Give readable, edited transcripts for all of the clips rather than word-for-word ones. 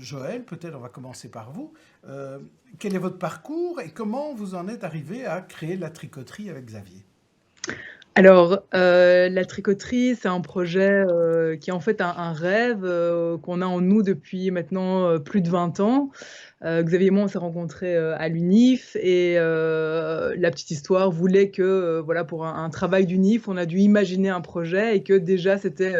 Joël, peut-être on va commencer par vous. Quel est votre parcours et comment vous en êtes arrivé à créer la tricoterie avec Xavier? Alors, la tricoterie, c'est un projet, qui est en fait un rêve, qu'on a en nous depuis maintenant, plus de 20 ans. Xavier et moi, on s'est rencontrés, à l'UNIF et la petite histoire voulait que, voilà, pour un travail d'UNIF, on a dû imaginer un projet et que déjà c'était,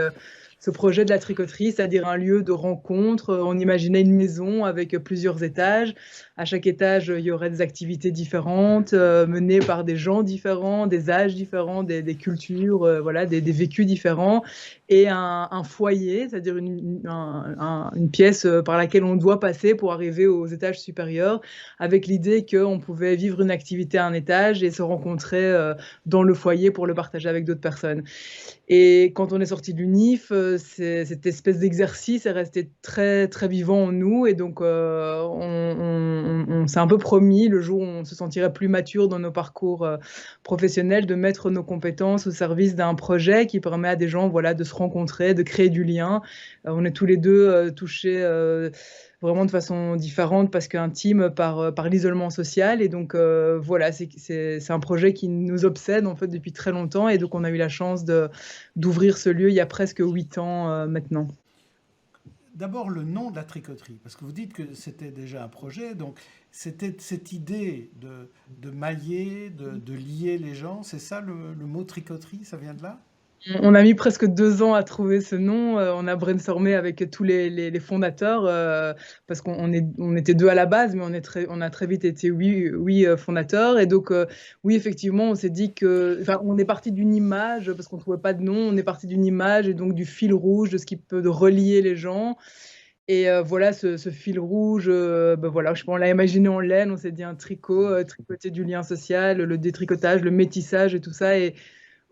ce projet de la tricoterie, c'est-à-dire un lieu de rencontre. On imaginait une maison avec plusieurs étages. À chaque étage, il y aurait des activités différentes, menées par des gens différents, des âges différents, des cultures, voilà, des vécus différents et un foyer, c'est-à-dire une pièce par laquelle on doit passer pour arriver aux étages supérieurs, avec l'idée qu'on pouvait vivre une activité à un étage et se rencontrer dans le foyer pour le partager avec d'autres personnes. Et quand on est sorti de l'UNIF, cette espèce d'exercice est resté très, très vivant en nous et donc on s'est un peu promis, le jour où on se sentirait plus mature dans nos parcours professionnels, de mettre nos compétences au service d'un projet qui permet à des gens, voilà, de se rencontrer, de créer du lien. On est tous les 2 touchés vraiment de façon différente parce qu'intime par l'isolement social et donc voilà, c'est un projet qui nous obsède en fait depuis très longtemps et donc on a eu la chance d'ouvrir ce lieu il y a presque 8 ans maintenant. D'abord, le nom de la tricoterie, parce que vous dites que c'était déjà un projet, donc c'était cette idée de mailler, de lier les gens, c'est ça le mot tricoterie, ça vient de là? On a mis presque 2 ans à trouver ce nom, on a brainstormé avec tous les fondateurs, parce on était 2 à la base, mais on a très vite été 8 fondateurs et donc oui, effectivement, on s'est dit enfin, on est parti d'une image parce qu'on trouvait pas de nom, on est parti d'une image et donc du fil rouge, de ce qui peut relier les gens et voilà ce fil rouge, bah, voilà, je sais pas, on l'a imaginé en laine, on s'est dit un tricot, tricoter du lien social, le détricotage, le métissage et tout ça et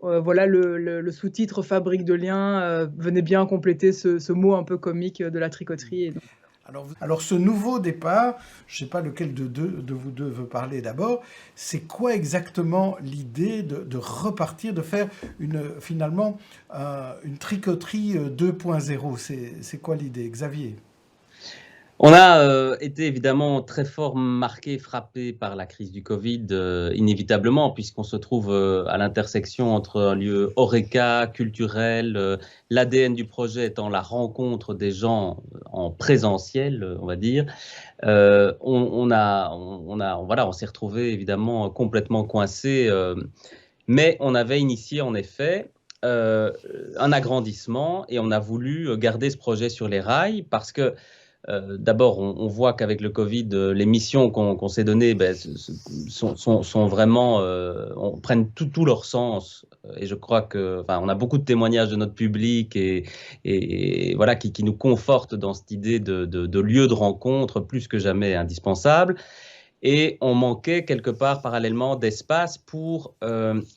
voilà, le sous-titre «Fabrique de liens» venait bien compléter ce mot un peu comique de la tricoterie et donc Alors, ce nouveau départ, je ne sais pas lequel de vous deux veut parler d'abord, c'est quoi exactement l'idée de repartir, de faire finalement une tricoterie 2.0? C'est quoi l'idée, Xavier? On a été évidemment très fort marqué, frappé par la crise du Covid, inévitablement, puisqu'on se trouve à l'intersection entre un lieu horeca, culturel, l'ADN du projet étant la rencontre des gens en présentiel, on va dire. Voilà, on s'est retrouvé évidemment complètement coincé, mais on avait initié en effet un agrandissement et on a voulu garder ce projet sur les rails parce que d'abord, on voit qu'avec le Covid, les missions qu'on s'est données sont vraiment, prennent tout leur sens. Et je crois que, enfin, on a beaucoup de témoignages de notre public et voilà qui nous confortent dans cette idée de lieu de rencontre plus que jamais indispensable. Et on manquait quelque part parallèlement d'espace pour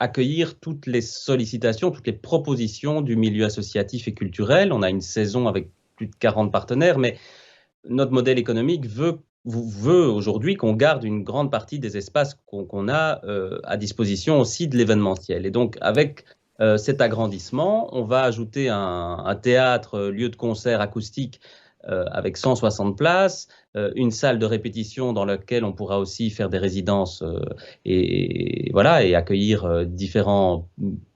accueillir toutes les sollicitations, toutes les propositions du milieu associatif et culturel. On a une saison avec plus de 40 partenaires, mais notre modèle économique veut aujourd'hui qu'on garde une grande partie des espaces qu'on a à disposition aussi de l'événementiel. Et donc, avec cet agrandissement, on va ajouter un théâtre, lieu de concert acoustique avec 160 places, une salle de répétition dans laquelle on pourra aussi faire des résidences et voilà, et accueillir différents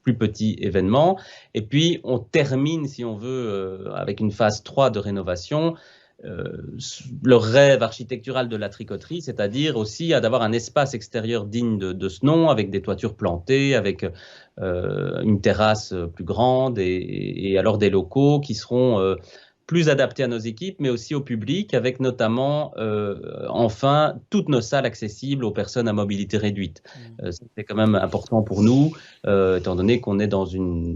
plus petits événements. Et puis, on termine, si on veut, avec une phase 3 de rénovation, le rêve architectural de la tricoterie, c'est-à-dire aussi d'avoir un espace extérieur digne de ce nom, avec des toitures plantées, avec une terrasse plus grande et alors des locaux qui seront plus adaptés à nos équipes, mais aussi au public, avec notamment, enfin, toutes nos salles accessibles aux personnes à mobilité réduite. C'est quand même important pour nous, étant donné qu'on est dans une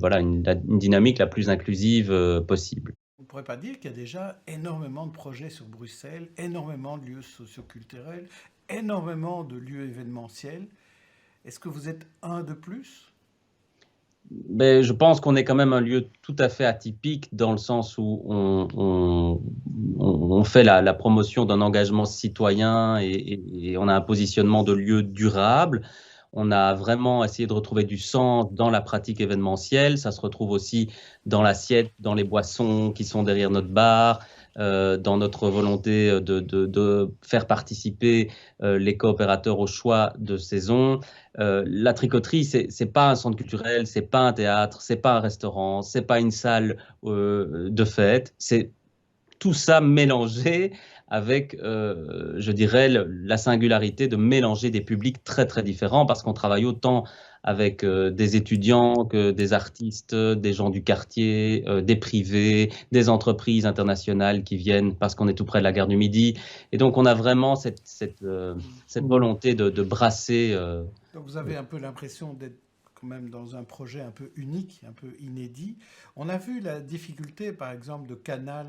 dynamique la plus inclusive possible. On ne pourrait pas dire qu'il y a déjà énormément de projets sur Bruxelles, énormément de lieux socioculturels, énormément de lieux événementiels. Est-ce que vous êtes un de plus? Mais je pense qu'on est quand même un lieu tout à fait atypique dans le sens où on fait la promotion d'un engagement citoyen et on a un positionnement de lieu durable. On a vraiment essayé de retrouver du sens dans la pratique événementielle. Ça se retrouve aussi dans l'assiette, dans les boissons qui sont derrière notre bar. dans notre volonté de faire participer les coopérateurs au choix de saison. La tricoterie, c'est pas un centre culturel, c'est pas un théâtre, c'est pas un restaurant, c'est pas une salle de fête, c'est tout ça mélangé avec, je dirais, la singularité de mélanger des publics très très différents parce qu'on travaille autant avec des étudiants que des artistes, des gens du quartier, des privés, des entreprises internationales qui viennent parce qu'on est tout près de la gare du Midi. Et donc on a vraiment cette volonté de brasser. Donc vous avez un peu l'impression d'être quand même dans un projet un peu unique, un peu inédit. On a vu la difficulté, par exemple, de Canal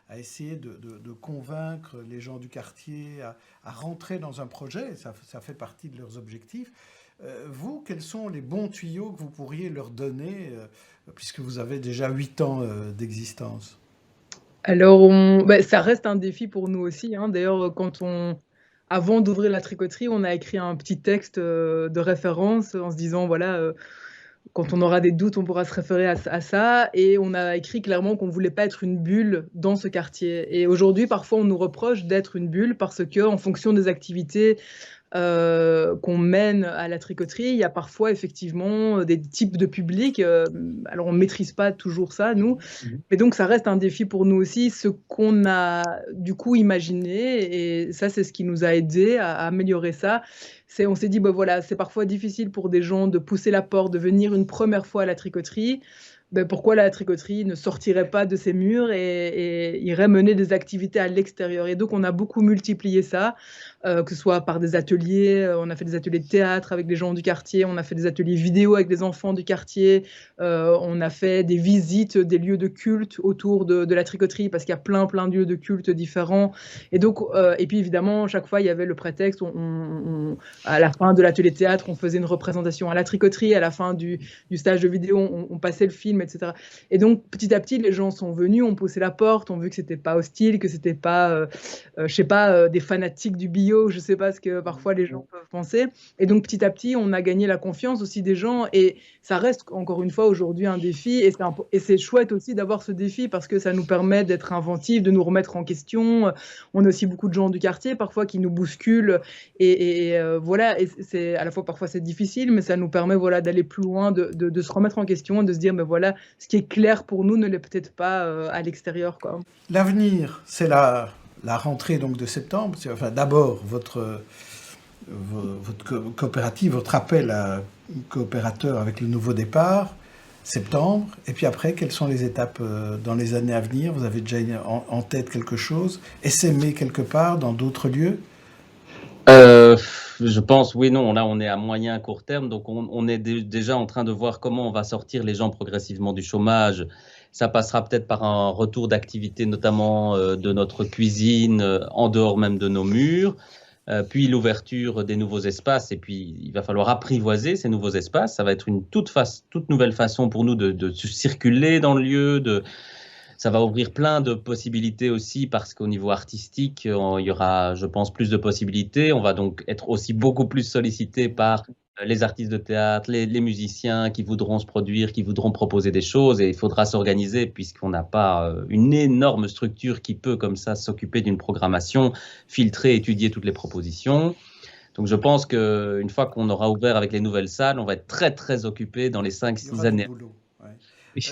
à essayer de convaincre les gens du quartier à rentrer dans un projet. Ça fait partie de leurs objectifs. Vous, quels sont les bons tuyaux que vous pourriez leur donner, puisque vous avez déjà 8 ans d'existence? Alors, ça reste un défi pour nous aussi, hein. D'ailleurs, avant d'ouvrir la tricoterie, on a écrit un petit texte de référence en se disant, voilà, quand on aura des doutes, on pourra se référer à ça. Et on a écrit clairement qu'on ne voulait pas être une bulle dans ce quartier. Et aujourd'hui, parfois, on nous reproche d'être une bulle parce que, en fonction des activités qu'on mène à la tricoterie, il y a parfois effectivement des types de publics. Alors, on ne maîtrise pas toujours ça, nous. Mais donc, ça reste un défi pour nous aussi. Ce qu'on a du coup imaginé, et ça, c'est ce qui nous a aidé à améliorer ça, on s'est dit, voilà, c'est parfois difficile pour des gens de pousser la porte, de venir une première fois à la tricoterie. Pourquoi la tricoterie ne sortirait pas de ses murs et irait mener des activités à l'extérieur? Et donc, on a beaucoup multiplié ça, que ce soit par des ateliers. On a fait des ateliers de théâtre avec des gens du quartier, on a fait des ateliers vidéo avec des enfants du quartier, on a fait des visites des lieux de culte autour de la tricoterie parce qu'il y a plein de lieux de culte différents. Et donc, et puis évidemment, chaque fois, il y avait le prétexte, à la fin de l'atelier de théâtre, on faisait une représentation à la tricoterie, à la fin du stage de vidéo, on passait le film, etc. Et donc, petit à petit, les gens sont venus, ont poussé la porte, ont vu que c'était pas hostile, que c'était pas, je sais pas, des fanatiques du bio, je sais pas ce que parfois les gens peuvent penser. Et donc, petit à petit, on a gagné la confiance aussi des gens. Et ça reste, encore une fois, aujourd'hui un défi. Et c'est chouette aussi d'avoir ce défi parce que ça nous permet d'être inventifs, de nous remettre en question. On a aussi beaucoup de gens du quartier, parfois, qui nous bousculent. Voilà, et c'est à la fois, parfois, c'est difficile, mais ça nous permet, voilà, d'aller plus loin, de se remettre en question, de se dire, voilà, ce qui est clair pour nous ne l'est peut-être pas à l'extérieur, quoi. L'avenir, c'est la rentrée donc de septembre. Enfin, d'abord, votre coopérative, votre appel à coopérateur avec le nouveau départ, septembre. Et puis après, quelles sont les étapes dans les années à venir? Vous avez déjà en tête quelque chose? Essaimer quelque part dans d'autres lieux? Je pense, oui, non, là on est à moyen, court terme, donc on est déjà en train de voir comment on va sortir les gens progressivement du chômage. Ça passera peut-être par un retour d'activité, notamment de notre cuisine, en dehors même de nos murs, puis l'ouverture des nouveaux espaces, et puis il va falloir apprivoiser ces nouveaux espaces. Ça va être une toute nouvelle façon pour nous de circuler dans le lieu, ça va ouvrir plein de possibilités aussi parce qu'au niveau artistique, il y aura, je pense, plus de possibilités. On va donc être aussi beaucoup plus sollicité par les artistes de théâtre, les musiciens qui voudront se produire, qui voudront proposer des choses. Et il faudra s'organiser puisqu'on n'a pas une énorme structure qui peut comme ça s'occuper d'une programmation, filtrer, étudier toutes les propositions. Donc je pense qu'une fois qu'on aura ouvert avec les nouvelles salles, on va être très très occupé dans les 5-6 années. Boulot, ouais. Oui.